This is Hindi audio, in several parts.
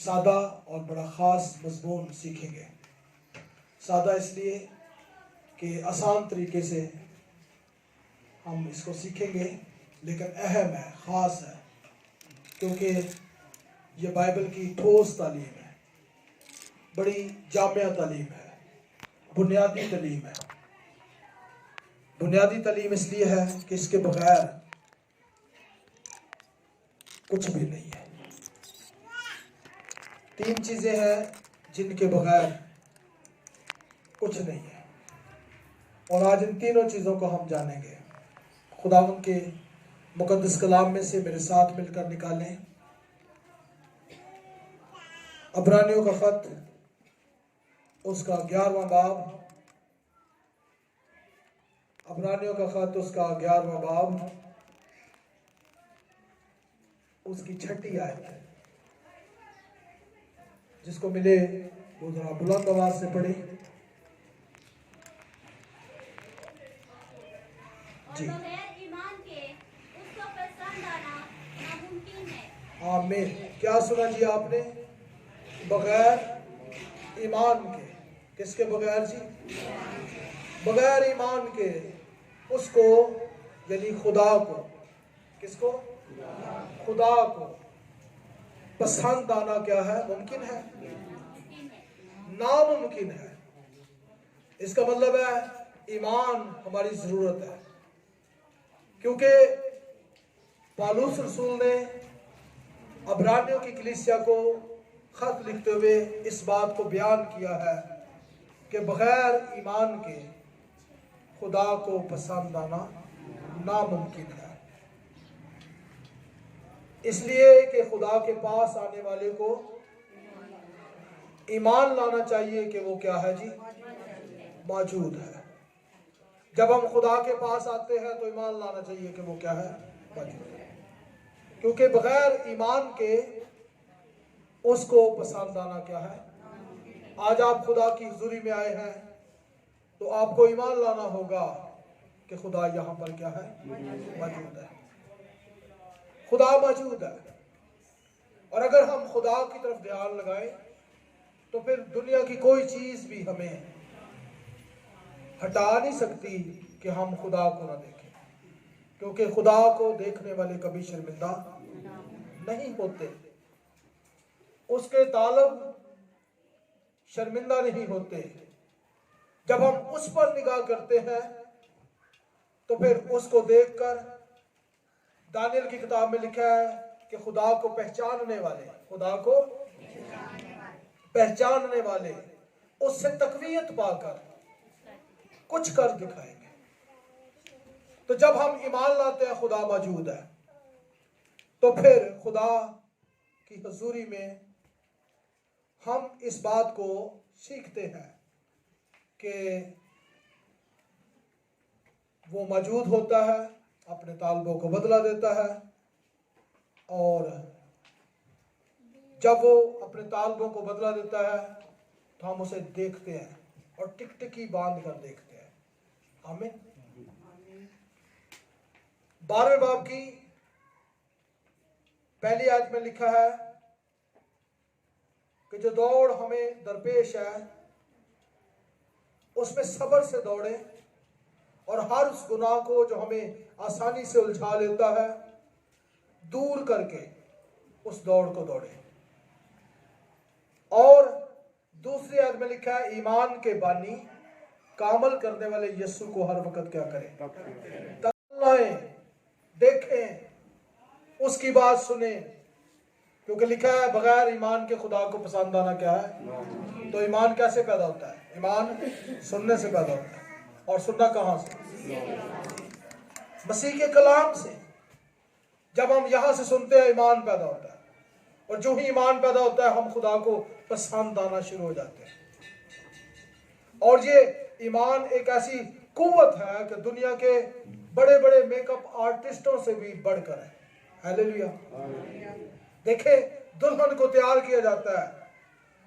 सादा और बड़ा ख़ास मज़मून सीखेंगे। सादा इसलिए कि आसान तरीके से हम इसको सीखेंगे, लेकिन अहम है, ख़ास है, क्योंकि ये बाइबल की ठोस तालीम है, बड़ी जामिया तालीम है, बुनियादी तालीम है। बुनियादी तालीम इसलिए है कि इसके बगैर कुछ भी नहीं है। 3 चीज़ें हैं जिनके बगैर कुछ नहीं है, और आज इन तीनों चीज़ों को हम जानेंगे। खुदावंद के मुकद्दस कलाम में से मेरे साथ मिलकर निकालें अब्रानियों का ख़त, उसका 11वां बाब, अब्रानियों का ख़त उसका 11वां बाब, उसकी 6ठी आयत। जिसको मिले वो जरा बुलंद आवाज से पढ़े जी। आमीन। क्या सुना जी आपने? बगैर ईमान के, किसके बगैर जी? बगैर ईमान के उसको, यानी खुदा को, किसको? खुदा को पसंद आना क्या है? मुमकिन है? नामुमकिन है। इसका मतलब है ईमान हमारी जरूरत है, क्योंकि पौलुस रसूल ने अब्रानियों की कलीसिया को खत लिखते हुए इस बात को बयान किया है कि बगैर ईमान के खुदा को पसंद आना नामुमकिन है। इसलिए कि खुदा के पास आने वाले को ईमान लाना चाहिए कि वो क्या है जी? मौजूद है। जब हम खुदा के पास आते हैं तो ईमान लाना चाहिए कि वो क्या है? मौजूद है। क्योंकि बगैर ईमान के उसको पसंद आना क्या है? आज आप खुदा की हुजूरी में आए हैं तो आपको ईमान लाना होगा कि खुदा यहाँ पर क्या है? मौजूद है। खुदा मौजूद है, और अगर हम खुदा की तरफ ध्यान लगाएं तो फिर दुनिया की कोई चीज भी हमें हटा नहीं सकती कि हम खुदा को ना देखें, क्योंकि खुदा को देखने वाले कभी शर्मिंदा नहीं होते, उसके तालब शर्मिंदा नहीं होते। जब हम उस पर निगाह करते हैं तो फिर उसको देखकर, दानियल की किताब में लिखा है कि खुदा को पहचानने वाले, खुदा को पहचानने वाले उससे तकवीयत पाकर कुछ कर दिखाएंगे। तो जब हम ईमान लाते हैं खुदा मौजूद है, तो फिर खुदा की हुजूरी में हम इस बात को सीखते हैं कि वो मौजूद होता है, अपने तालबों को बदला देता है, और जब वो अपने तालबों को बदला देता है तो हम उसे देखते हैं और टिकटिकी बांध कर देखते हैं। आमीन। 12वें बाब की पहली आयत में लिखा है कि जो दौड़ हमें दरपेश है उसमें सब्र से दौड़े, और हर उस गुनाह को जो हमें आसानी से उलझा लेता है दूर करके उस दौड़ को दौड़े। और दूसरी आयत में लिखा है ईमान के बानी कामल करने वाले यीशु को हर वक्त क्या करें? तलाएं, देखें, उसकी बात सुने, क्योंकि लिखा है बगैर ईमान के खुदा को पसंद आना क्या है? तो ईमान कैसे पैदा होता है? ईमान सुनने से पैदा होता है, और सुनना कहां से? मसीह के कलाम से। जब हम यहां से सुनते हैं ईमान पैदा होता है, और जो ही ईमान पैदा होता है हम खुदा को पसंद आना शुरू हो जाते हैं। और ये ईमान एक ऐसी कुव्वत है कि दुनिया के बड़े बड़े मेकअप आर्टिस्टों से भी बढ़कर है। हालेलुया। देखे, दुल्हन को तैयार किया जाता है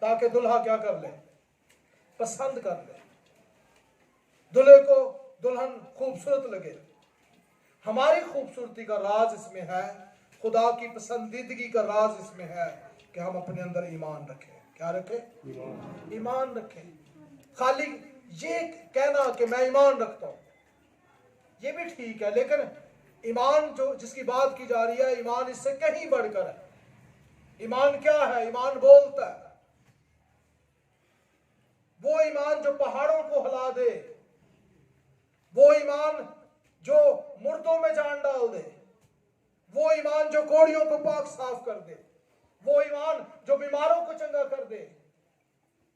ताकि दुल्हा क्या कर ले? पसंद कर ले, दूल्हे को दुल्हन खूबसूरत लगे। हमारी खूबसूरती का राज इसमें है, खुदा की पसंदीदगी का राज इसमें है कि हम अपने अंदर ईमान रखें। क्या रखें? ईमान रखें। खाली ये कहना कि मैं ईमान रखता हूं, ये भी ठीक है, लेकिन ईमान जो जिसकी बात की जा रही है, ईमान इससे कहीं बढ़कर है। ईमान क्या है? ईमान बोलता है। वो ईमान जो पहाड़ों को हिला दे, वो ईमान जो मुर्दों में जान डाल दे, वो ईमान जो कोड़ियों को पाक साफ कर दे, वो ईमान जो बीमारों को चंगा कर दे,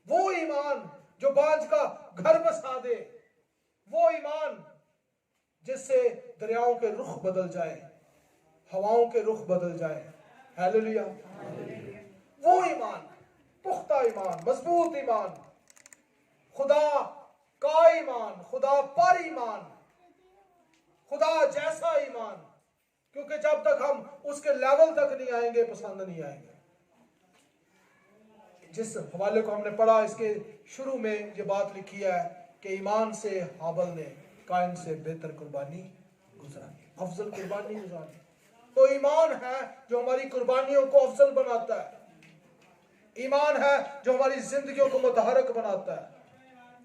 वो ईमान जो बांझ का घर बसा दे, वो ईमान जिससे दरियाओं के रुख बदल जाए, हवाओं के रुख बदल जाए। हालेलुया। वो ईमान, पुख्ता ईमान, मजबूत ईमान, खुदा का ईमान, खुदा पर ईमान, खुदा जैसा ईमान। क्योंकि जब तक हम उसके लेवल तक नहीं आएंगे, पसंद नहीं आएंगे। जिस हवाले को हमने पढ़ा, इसके शुरू में ये बात लिखी है कि ईमान से हाबल ने काइन से बेहतर कुर्बानी गुजारी, अफजल कुर्बानी गुजारी। तो ईमान है जो हमारी कुर्बानियों को अफजल बनाता है। ईमान है जो हमारी जिंदगियों को मुतहरक बनाता है।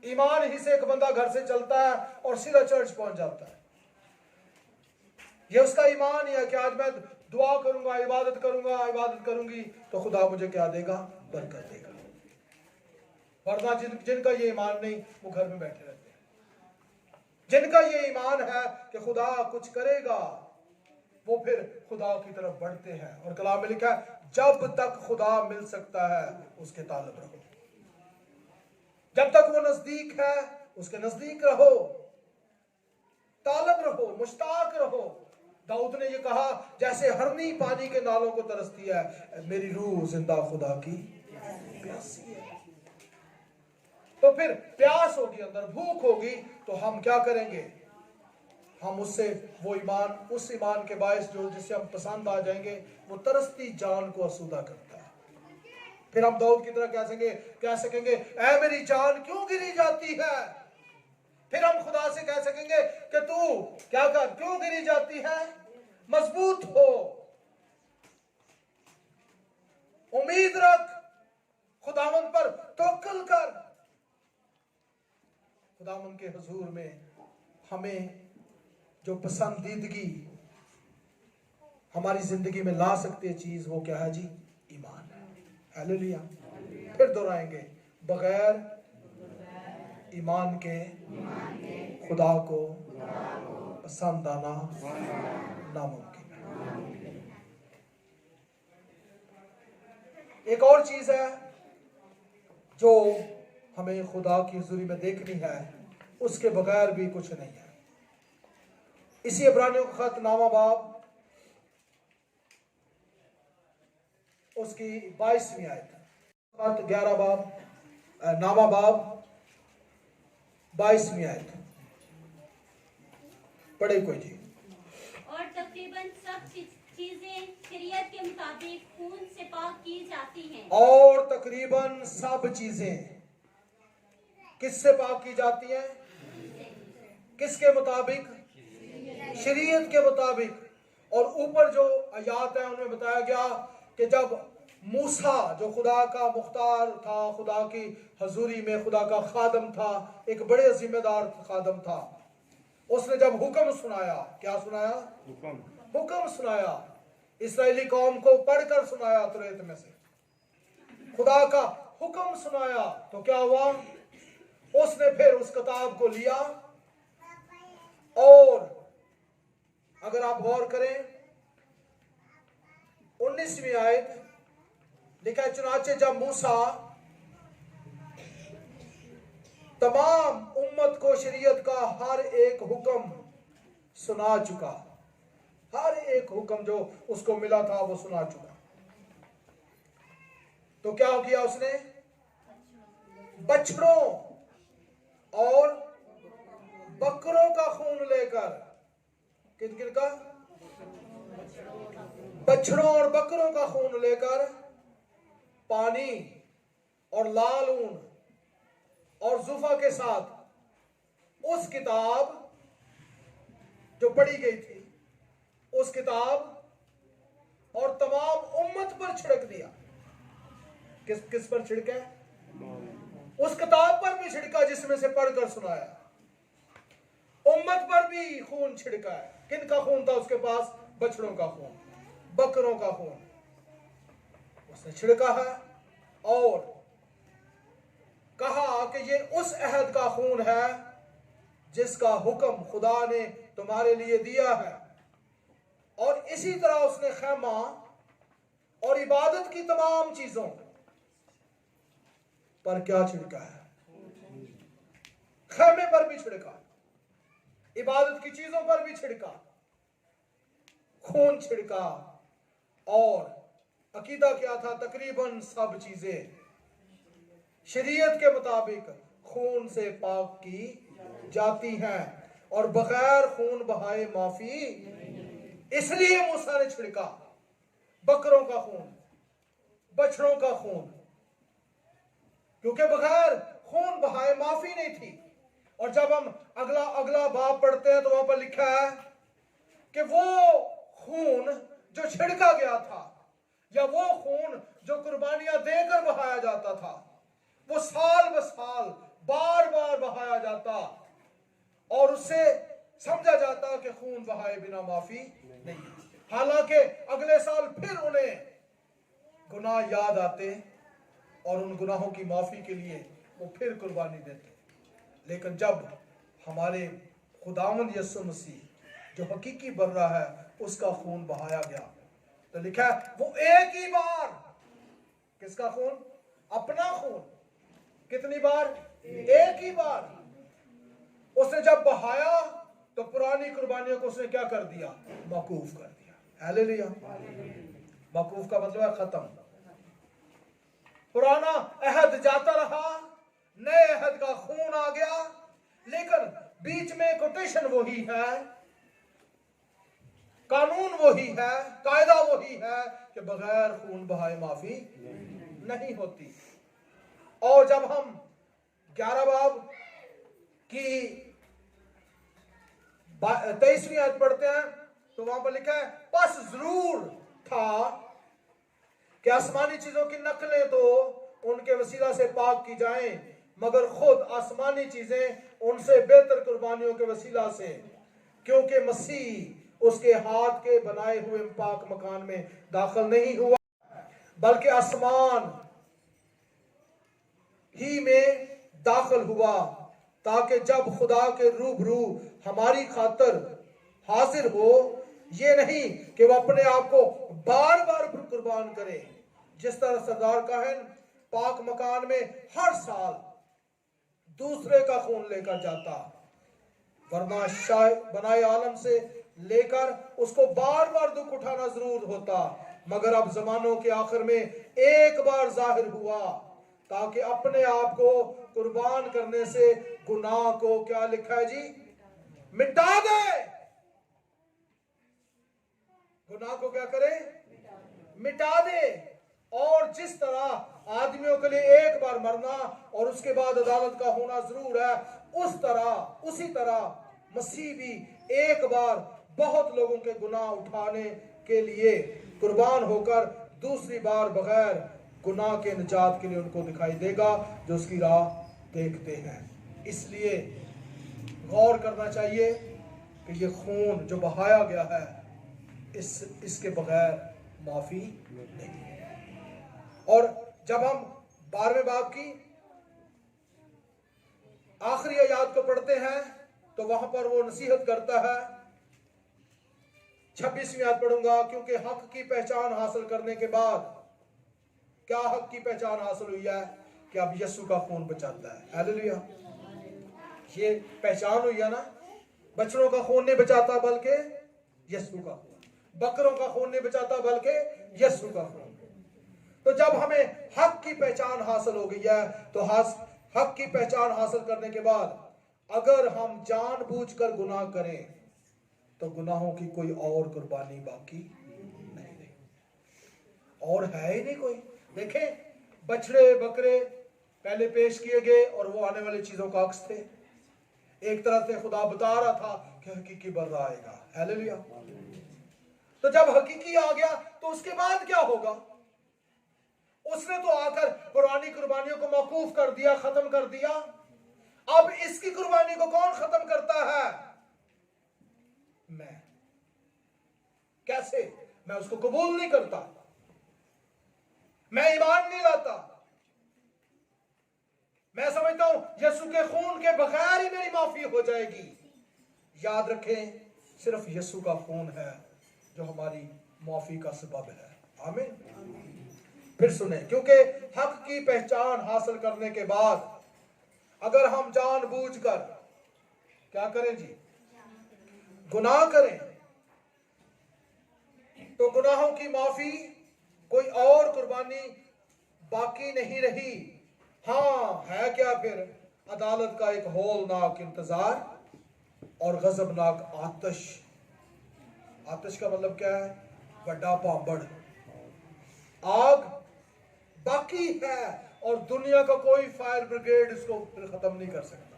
ईमान ही से एक बंदा घर से चलता है और सीधा चर्च पहुंच जाता है। यह उसका ईमान ही है कि आज मैं दुआ करूंगा, इबादत करूंगा, इबादत करूंगी तो खुदा मुझे क्या देगा? बरकत देगा। वरना जिनका ये ईमान नहीं, वो घर में बैठे रहते हैं। जिनका ये ईमान है कि खुदा कुछ करेगा, वो फिर खुदा की तरफ बढ़ते हैं। और कलाम में लिखा है, जब तक खुदा मिल सकता है उसके ताल्लुक रहो। जब तक वो नजदीक है उसके नजदीक रहो, ताल्लुक रहो, मुश्ताक रहो। दाऊद ने ये कहा, जैसे हरनी पानी के नालों को तरसती है, मेरी रूह जिंदा खुदा की प्यासी है। तो फिर प्यास होगी, अंदर भूख होगी, तो हम क्या करेंगे? हम उससे वो ईमान, उस ईमान के बायस जो जिससे हम पसंद आ जाएंगे, वो तरसती जान को आसूदा करता है। फिर हम दाऊद की तरह कह सकेंगे, ऐ मेरी जान क्यों गिरी जाती है? फिर हम खुदा से कह सकेंगे कि तू क्या कर, क्यों गिरी जाती है? मजबूत हो, उम्मीद रख, खुदावंद पर तवक्कुल कर। खुदावंद के हुजूर में हमें जो पसंदीदगी हमारी जिंदगी में ला सकती है चीज, वो क्या है जी? ईमान है। हालेलुया। फिर दोहराएंगे, बगैर ईमान के खुदा को पसंद आना नामुमकिन है। एक और चीज है जो हमें खुदा की हुजूरी में देखनी है, उसके बगैर भी कुछ नहीं है। इसी इब्रानियों का खत नामा बाब उसकी 22वीं आयत, खत 11 बाब, नामा बाब 22वीं आयत पढ़े कोई जी। और तकरीबन सब चीजें शरीयत के मुताबिक खून से पाक की जाती हैं। और तकरीबन सब चीजें किससे पाक की जाती हैं? किसके मुताबिक? शरीयत के मुताबिक। और ऊपर जो आयात है उनमें बताया गया कि जब मूसा जो खुदा का मुख्तार था, खुदा की हजूरी में खुदा का खादम था, एक बड़े जिम्मेदार खादम था, उसने जब हुक्म सुनाया, क्या सुनाया? हुक्म सुनाया, इस्राएली कौम को पढ़कर सुनाया, तुरैत में से खुदा का हुक्म सुनाया, तो क्या हुआ? उसने फिर उस किताब को लिया और अगर आप गौर करें 19वीं आयत लिखा है, चुनाचे जब मूसा तमाम उम्मत को शरीयत का हर एक हुक्म सुना चुका, हर एक हुक्म जो उसको मिला था वो सुना चुका, तो क्या किया उसने? बछड़ों और बकरों का खून लेकर, किन किन का? बछड़ों और बकरों का खून लेकर पानी और लाल ऊन और जुफा के साथ उस किताब जो पढ़ी गई थी, उस किताब और तमाम उम्मत पर छिड़क दिया। किस किस पर छिड़का है? उस किताब पर भी छिड़का जिसमें से पढ़कर सुनाया। उम्मत पर भी खून छिड़का है। किन का खून था उसके पास? बछड़ों का खून, बकरों का खून उसने छिड़का है। और कहा कि ये उस अहद का खून है जिसका हुक्म खुदा ने तुम्हारे लिए दिया है। और इसी तरह उसने खैमा और इबादत की तमाम चीजों पर क्या छिड़का है? खैमे पर भी छिड़का, इबादत की चीजों पर भी छिड़का, खून छिड़का। और अकीदा क्या था? तकरीबन सब चीजें शरीयत के मुताबिक खून से पाक की जाती हैं और बगैर खून बहाए माफी। इसलिए मूसा ने छिड़का बकरों का खून, बछड़ों का खून, क्योंकि बगैर खून बहाए माफी नहीं थी। और जब हम अगला अगला बाब पढ़ते हैं तो वहां पर लिखा है कि वो खून जो छिड़का गया था या वो खून जो कुर्बानियां देकर बहाया जाता था, वो साल ब साल बार बार बहाया जाता और उससे समझा जाता कि खून बहाए बिना माफी नहीं। हालांकि अगले साल फिर उन्हें गुनाह याद आते और उन गुनाहों की माफी के लिए वो फिर कुर्बानी देते। लेकिन जब हमारे खुदावंद यीशु मसीह जो हकीकी बर्रा है उसका खून बहाया गया तो लिखा है वो एक ही बार, किसका खून? अपना खून। कितनी बार? एक ही बार। उसने जब बहाया तो पुरानी कुर्बानियों को उसने क्या कर दिया? मौकूफ कर दिया। हालेलुया। मौकूफ का मतलब है खत्म। पुराना अहद जाता रहा, नए अहद का खून आ गया, लेकिन बीच में कोटेशन वही है, कानून वही है, कायदा वही है कि बगैर खून बहाए माफी नहीं होती। और जब हम 11 बाब की 23वीं आयत पढ़ते हैं तो वहां पर लिखा है बस जरूर था कि आसमानी चीजों की नकलें तो उनके वसीला से पाक की जाएं, मगर खुद आसमानी चीजें उनसे बेहतर कुर्बानियों के वसीला से, क्योंकि मसीह उसके हाथ के बनाए हुए पाक मकान में दाखिल नहीं हुआ बल्कि आसमान ही में दाखिल हुआ, ताकि जब खुदा के रूबरू हमारी खातिर हाजिर हो, ये नहीं कि वह अपने आप को बार बार कुर्बान करे, जिस तरह सरदार काहन पाक मकान में हर साल दूसरे का खून लेकर जाता, वरना शायद बनाए आलम से लेकर उसको बार बार दुख उठाना जरूर होता, मगर अब जमानों के आखिर में एक बार जाहिर हुआ ताकि अपने आप को कुर्बान करने से गुनाह को क्या लिखा है जी? मिटा दे। गुनाह को क्या करे? मिटा दे। और जिस तरह आदमियों के लिए एक बार मरना और उसके बाद अदालत का होना जरूर है, उसी तरह मसीह भी एक बार बहुत लोगों के गुनाह उठाने के लिए कुर्बान होकर दूसरी बार बगैर गुनाह के निजात के लिए उनको दिखाई देगा जो उसकी राह देखते हैं। इसलिए गौर करना चाहिए कि ये खून जो बहाया गया है इसके बगैर माफी नहीं है। और जब हम 12वें बाब की आखिरी आयत को पढ़ते हैं तो वहां पर वो नसीहत करता है। 26वीं आयत पढ़ूंगा, क्योंकि हक की पहचान हासिल करने के बाद, क्या हक की पहचान हासिल हुई है? कि अब यीशु का खून बचाता है। हालेलुया। ये पहचान हुई है ना, बछड़ों का खून नहीं बचाता बल्कि यीशु का खून, बकरों का खून नहीं बचाता बल्कि यीशु का खून। तो जब हमें हक की पहचान हासिल हो गई है तो हक की पहचान हासिल करने के बाद अगर हम जानबूझकर गुनाह करें तो गुनाहों की कोई और कुर्बानी बाकी नहीं रही, और है ही नहीं कोई। देखें, बछड़े बकरे पहले पेश किए गए और वो आने वाली चीजों का अक्स थे। एक तरह से खुदा बता रहा था कि हकीकी बर्रा आएगा। हालेलुया। तो जब हकीकी आ गया तो उसके बाद क्या होगा? उसने तो आकर पुरानी कुर्बानियों को मौकूफ कर दिया, खत्म कर दिया। अब इसकी कुर्बानी को कौन खत्म करता है? मैं। कैसे? मैं उसको कबूल नहीं करता, मैं ईमान नहीं लाता। मैं समझता हूं यीशु के खून के बगैर ही मेरी माफी हो जाएगी। याद रखें, सिर्फ यीशु का खून है जो हमारी माफी का सबब है। आमीन। फिर सुने, क्योंकि हक की पहचान हासिल करने के बाद अगर हम जानबूझकर क्या करें जी? गुनाह करें, तो गुनाहों की माफी कोई और कुर्बानी बाकी नहीं रही। हाँ, है क्या फिर? अदालत का एक होलनाक इंतजार और गजबनाक आतिश। आतिश का मतलब क्या है? बड़ा पाबड़। आग बाकी है और दुनिया का कोई फायर ब्रिगेड इसको फिर खत्म नहीं कर सकता।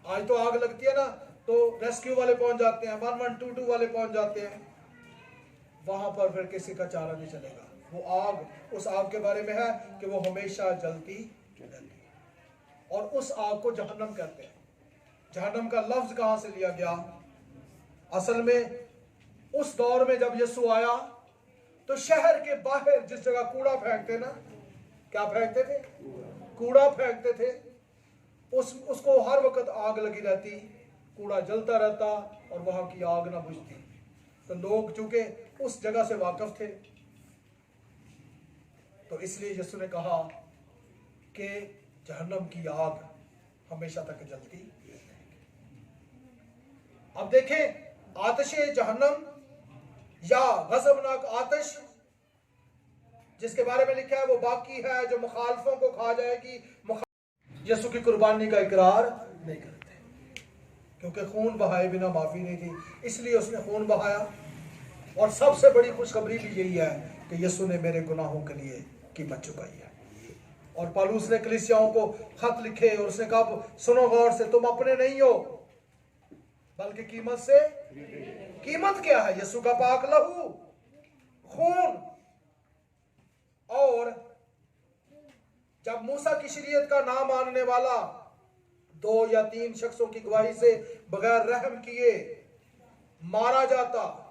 आज तो आग लगती है ना, तो रेस्क्यू वाले पहुंच जाते हैं, 1122 वाले पहुंच जाते हैं, वहां पर फिर किसी का चारा नहीं चलेगा। वो आग, उस आग के बारे में है कि वो हमेशा जलती रहती है और उस आग को जहन्नम कहते हैं। जहन्नम का लफ्ज कहां से लिया गया? असल में उस दौर में जब यीशु आया तो शहर के बाहर जिस जगह कूड़ा फेंकते ना, क्या फेंकते थे? कूड़ा फेंकते थे। उसको हर वक्त आग लगी रहती, कूड़ा जलता रहता और वहां की आग ना बुझती। तो लोग चूंकि उस जगह से वाकिफ थे, तो इसलिए यीशु ने कहा कि जहन्नम की आग हमेशा तक जलती रहेगी। अब देखें, आतिशे जहन्नम या गजबनाक आतिश जिसके बारे में लिखा है वो बाकी है, जो मुखालफों को खा जाएगी। यीशु की कुर्बानी का इकरार नहीं करते, क्योंकि खून बहाए बिना माफी नहीं थी, इसलिए उसने खून बहाया। और सबसे बड़ी खुशखबरी भी यही है कि यीशु ने मेरे गुनाहों के लिए कीमत चुकाई है। और पौलुस ने कलीसियाओं को खत लिखे और उसने कहा, सुनो गौर से, तुम अपने नहीं हो बल्कि कीमत से। कीमत क्या है? यीशु का पाक लहू, खून। और जब मूसा की शरीयत का ना मानने वाला 2 या 3 शख्सों की गवाही से बगैर रहम किए मारा जाता,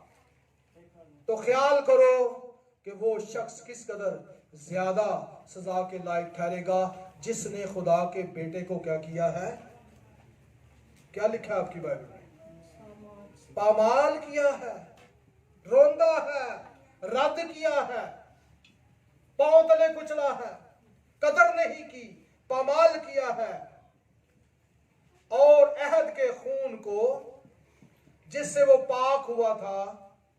तो ख्याल करो कि वो शख्स किस कदर ज्यादा सजा के लायक ठहरेगा जिसने खुदा के बेटे को क्या किया है? क्या लिखा है आपकी बाइबल में? पामाल किया है, रोंदा है, रद्द किया है, पांव तले कुचला है, कदर नहीं की, पामाल किया है। और अहद के खून को जिससे वो पाक हुआ था,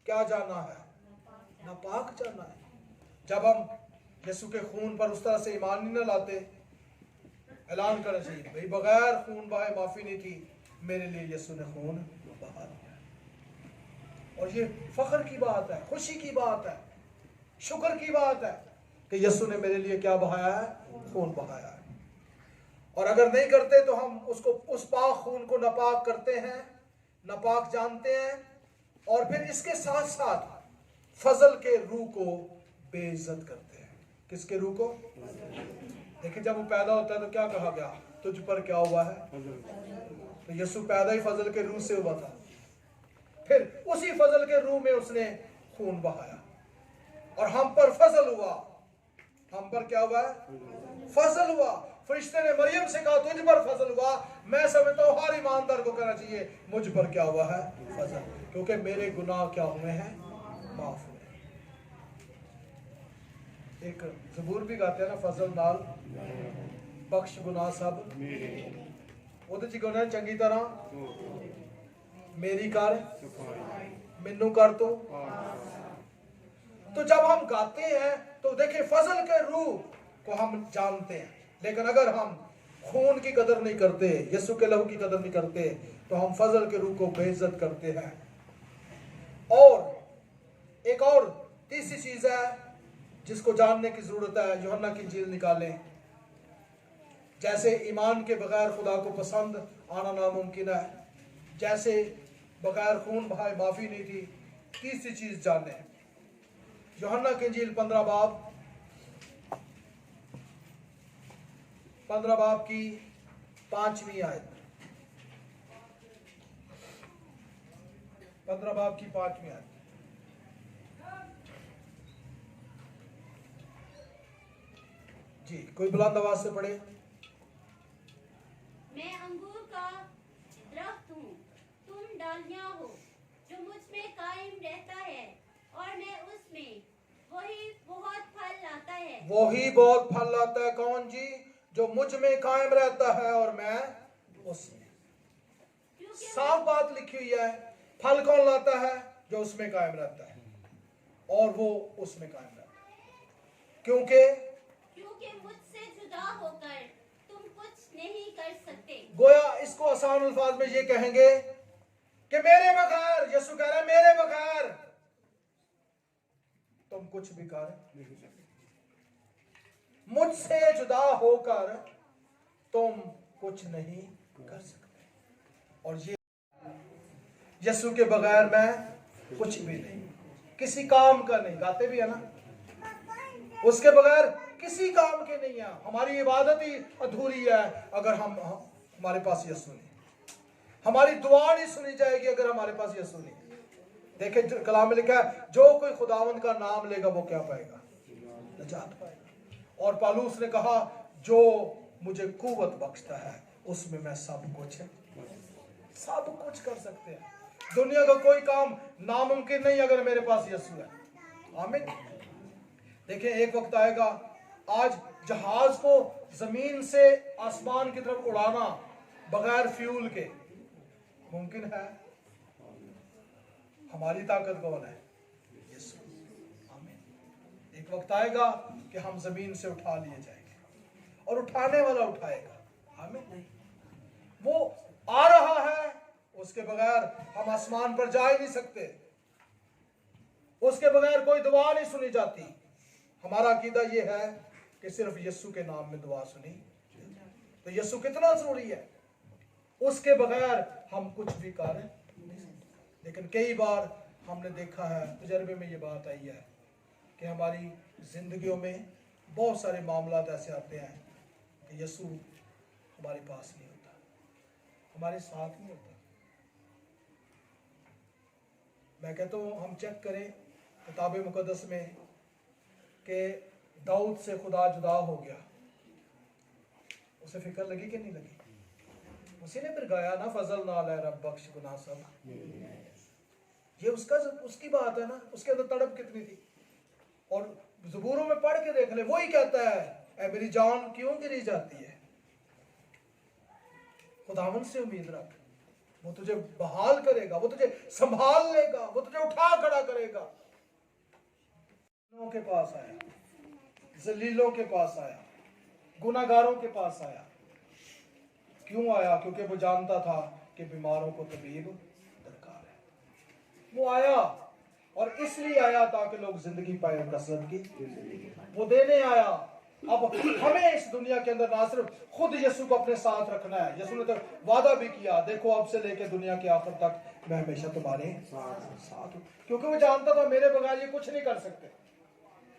क्या जाना है? नापाक जाना है। जब हम यीशु के खून पर उस तरह से ईमान नहीं लाते, ऐलान करना चाहिए, भाई बगैर खून बहाए माफी नहीं थी, मेरे लिए यीशु ने खून बहा दिया। और ये फख्र की बात है, खुशी की बात है, शुक्र की बात है कि यीशु ने मेरे लिए क्या बहाया है? खून बहाया है। और अगर नहीं करते तो हम उसको, उस पाक खून को नापाक करते हैं, नापाक जानते हैं, और फिर इसके साथ साथ फजल के रूह को बेइज्जत करते हैं। किसके रूह को? देखिए, जब वो पैदा होता है तो क्या कहा गया? तुझ पर क्या हुआ है? तो यीशु पैदा ही फजल के रूह से हुआ था, फिर उसी फजल के रूह में उसने खून बहाया और हम पर फजल हुआ। हम पर क्या हुआ है? फजल हुआ। फरिश्ते ने मरियम से कहा, तुझ पर फजल हुआ। मैं समझता हूं हर ईमानदार को कहना चाहिए, मुझ पर क्या हुआ है? फजल, क्योंकि मेरे गुनाह क्या हुए हैं? माफ हुए। एक ज़बूर भी गाते हैं ना, फजल नाल बख्श गुनाह सब ਉਹਦੇ ਚ ਗਾਉਣਾ ਚੰਗੀ तरह मेरी कर मिन्नू कर तो जब हम गाते हैं तो देखिए, फजल के रूह को हम जानते हैं, लेकिन अगर हम खून की कदर नहीं करते, यीशु के लहू की कदर नहीं करते, तो हम फजल के रूह को बेइज्जत करते हैं। और एक और तीसरी चीज है जिसको जानने की जरूरत है। यूहन्ना की इंजील निकालें। जैसे ईमान के बगैर खुदा को पसंद आना नामुमकिन है, जैसे बगैर खून बहाए माफी नहीं थी, तीसरी चीज जाने। यूहन्ना की इंजील 15 बाब 15 बाब की 5वीं आयत। 15 बाब की 5वीं आयत। जी, कोई बुलंद आवाज से पढ़े। मैं अंगूर का दरख्त हूँ, तुम डालियां हो। जो मुझ में कायम रहता है और मैं उसमें, वही बहुत फल लाता है। वही बहुत फल लाता है। कौन जी? जो मुझ में कायम रहता है और मैं उसमें। क्योंकि साफ बात लिखी हुई है। फल कौन लाता है? जो उसमें कायम रहता है और वो उसमें कायम रहता है। क्योंकि मुझसे जुदा होकर तुम कुछ नहीं कर सकते। गोया इसको आसान अल्फाज में ये कहेंगे कि मेरे बगैर, यीशु कह रहा है, मेरे बगैर तुम कुछ भी कर नहीं सकते। मुझसे जुदा होकर तुम कुछ नहीं कर सकते। और ये यीशु के बगैर मैं कुछ भी नहीं, किसी काम का नहीं। गाते भी है ना, उसके बगैर किसी काम के नहीं है। हमारी इबादत ही अधूरी है अगर हमारे पास यीशु नहीं। हमारी दुआ नहीं सुनी जाएगी अगर हमारे पास यीशु नहीं। देखे कलाम में लिखा है, जो कोई खुदावंद का नाम लेगा वो क्या पाएगा? नजात पाएगा। और पौलुस ने कहा, जो मुझे कुव्वत बख्शता है उसमें मैं सब कुछ कर सकते हैं। दुनिया का कोई काम नामुमकिन नहीं अगर मेरे पास यीशु है। आमीन। देखिए, एक वक्त आएगा, आज जहाज को जमीन से आसमान की तरफ उड़ाना बगैर फ्यूल के मुमकिन है। हमारी ताकत कौन है? यीशु। आमीन। एक वक्त आएगा कि हम जमीन से उठा लिए जाएंगे और उठाने वाला उठाएगा। आमीन। वो आ रहा है, उसके बगैर हम आसमान पर जा ही नहीं सकते। उसके बगैर कोई दुआ नहीं सुनी जाती। हमारा अकीदा ये है कि सिर्फ यीशु के नाम में दुआ सुनी। तो यीशु कितना जरूरी है, उसके बगैर हम कुछ भी कर नहीं सकते। लेकिन कई बार हमने देखा है, तजर्बे में ये बात आई है कि हमारी जिंदगियों में बहुत सारे मामलात ऐसे आते हैं कि यीशु हमारे पास नहीं होता, हमारे साथ नहीं होता। मैं कहता हूँ हम चेक करें किताब मुकद्दस में कि दाऊद से खुदा जुदा हो गया, उसे फिक्र लगी कि नहीं लगी? उसी ने फिर गाया ना, फजल ना ले रब बख्श गुनाह सब। ये उसकी बात है ना, उसके अंदर तड़प कितनी थी। और ज़बूरों में पढ़ के देख ले, वही कहता है, ऐ मेरी जान क्यों गिरी जाती है, खुदावन से उम्मीद रख, वो तुझे बहाल करेगा, वो तुझे संभाल लेगा, वो तुझे उठा खड़ा करेगा। के पास आया, जलीलों के पास आया, गुनाहगारों के पास आया। क्यों आया? क्योंकि वो जानता था कि बीमारों को तबीब दरकार है। वो आया और इसलिए आया ताकि लोग जिंदगी पाए, कसरत की वो देने आया। अब हमें इस दुनिया के अंदर ना सिर्फ खुद यीशु को अपने साथ रखना है, यीशु ने तो वादा भी किया, देखो अब से लेकर दुनिया के आखिर तक मैं हमेशा तुम्हारे साथ हूं। क्योंकि वो जानता था मेरे बगैर ये कुछ नहीं कर सकते।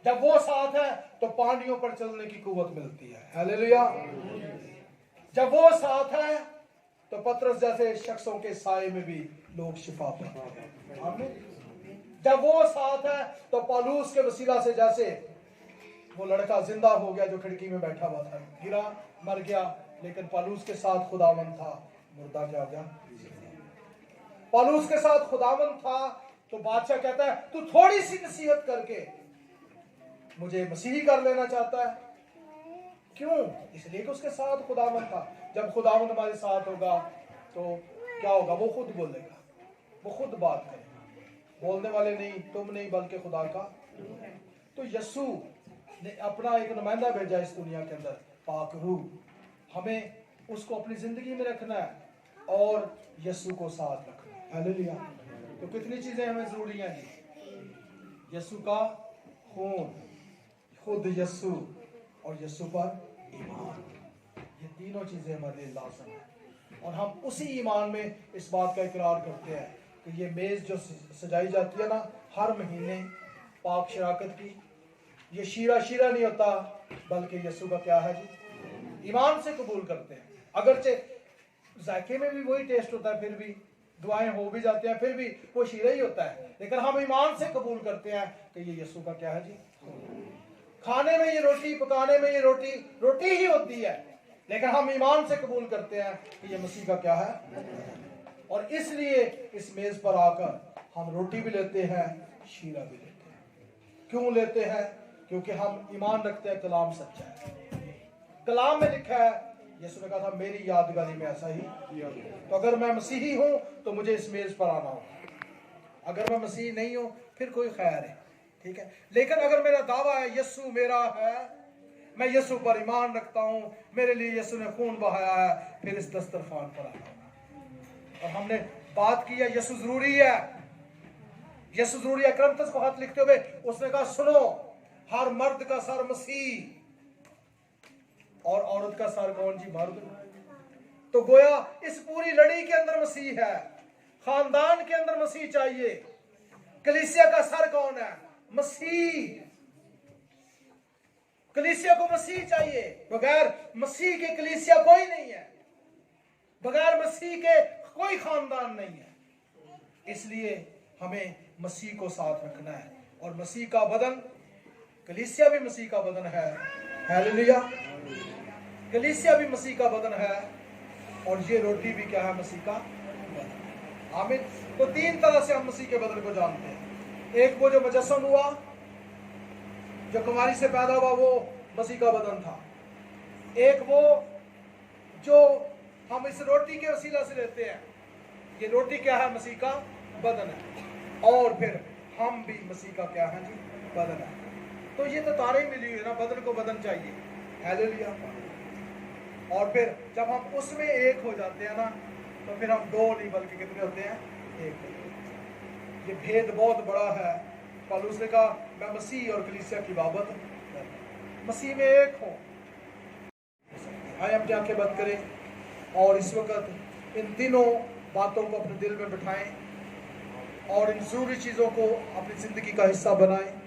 जब वो साथ है तो पानियों पर चलने की कुव्वत मिलती है। हालेलुया। जब वो साथ है तो पतरस जैसे शख्सों के साए में भी लोग शिफा पाते हैं। आमीन। जब वो साथ है तो पौलुस के वसीला से जैसे वो लड़का जिंदा हो गया जो खिड़की में बैठा हुआ था, गिरा मर गया, लेकिन पौलुस के साथ खुदावंद था, मुर्दा क्या हो गया? पौलुस के साथ खुदावंद था तो बादशाह कहता है तू थोड़ी सी नसीहत करके मुझे मसीही कर लेना चाहता है। क्यों? इसलिए कि उसके साथ खुदावंद था। जब खुदावंद हमारे साथ होगा तो क्या होगा? वो खुद बोलेगा, वो खुद बात करेगा। बोलने वाले नहीं, तुम नहीं, बल्कि खुदा का। तो यीशु ने अपना एक नुमाइंदा भेजा इस दुनिया के अंदर, पाक रूह। हमें उसको अपनी जिंदगी में रखना है और यीशु को साथ रखना है। हालेलुया। तो कितनी चीजें हमें जरूरी हैं जी? यीशु का खून, खुद यीशु और यीशु पर ईमान, ये तीनों चीजें हमारे लिए लाज़िम है। और हम उसी ईमान में इस बात का इकरार करते हैं कि ये मेज जो सजाई जाती है ना हर महीने पाक शराकत की, ये शीरा नहीं होता, बल्कि यीशु का क्या है जी? ईमान से कबूल करते हैं। अगरचे जायके में भी वही टेस्ट होता है, फिर भी दुआएं हो भी जाते हैं, फिर भी वो शीरा ही होता है, लेकिन हम ईमान से कबूल करते हैं कि ये यीशु का क्या है जी। खाने में ये रोटी, पकाने में ये रोटी ही होती है, लेकिन हम ईमान से कबूल करते हैं कि ये मसीह का क्या है। और इसलिए इस मेज पर आकर हम रोटी भी लेते हैं, शीरा भी लेते हैं। क्यों लेते हैं? क्योंकि हम ईमान रखते हैं कलाम सच्चा है। कलाम में लिखा है, यीशु ने कहा था मेरी यादगारी में ऐसा ही किया। तो अगर मैं मसीही हूं तो मुझे इस मेज पर आना होगा। अगर मैं मसीही नहीं हूं फिर कोई खैर है, ठीक है। लेकिन अगर मेरा दावा है यीशु मेरा है, मैं यीशु पर ईमान रखता हूं, मेरे लिए यीशु ने खून बहाया है, फिर इस दस्तरखान पर आना होगा। और हमने बात की है यीशु जरूरी है, यीशु जरूरी है। करंथस को हाथ लिखते हुए उसने कहा सुनो, हर मर्द का सर मसीह और औरत का सर कौन जी? मर्द। तो गोया इस पूरी लड़ी के अंदर मसीह है, खानदान के अंदर मसीह चाहिए। कलीसिया का सर कौन है? मसीह। कलीसिया को मसीह चाहिए, बगैर मसीह के कलीसिया कोई नहीं है, बगैर मसीह के कोई खानदान नहीं है। इसलिए हमें मसीह को साथ रखना है, और मसीह का बदन, कलीसिया भी मसीह का बदन है। हालेलुया। कलीसिया भी मसीह का बदन है, और ये रोटी भी क्या है? मसीह का बदन। आमीन। तो तीन तरह से हम मसीह के बदन को जानते हैं। एक वो जो मुजस्सम हुआ, जो कुमारी से पैदा हुआ, वो मसीह का बदन था। एक वो जो हम इस रोटी के वसीला से लेते हैं, ये रोटी क्या है? मसीह का बदन है। और फिर हम भी मसीह का क्या है जी? बदन है। तो ये तो तारे मिली हुई है ना, बदन को बदन चाहिए। हालेलुया। और फिर जब हम उसमें एक हो जाते हैं ना, तो फिर हम दो नहीं बल्कि कितने होते हैं? एक होते हैं। ये भेद बहुत बड़ा है। पौलुस ने कहा मैं मसीह और कलीसिया की बाबत, मसीह में एक हो। आइए हम आंखें बंद करें और इस वक्त इन तीनों बातों को अपने दिल में बिठाएं और इन जरूरी चीज़ों को अपनी जिंदगी का हिस्सा बनाएं।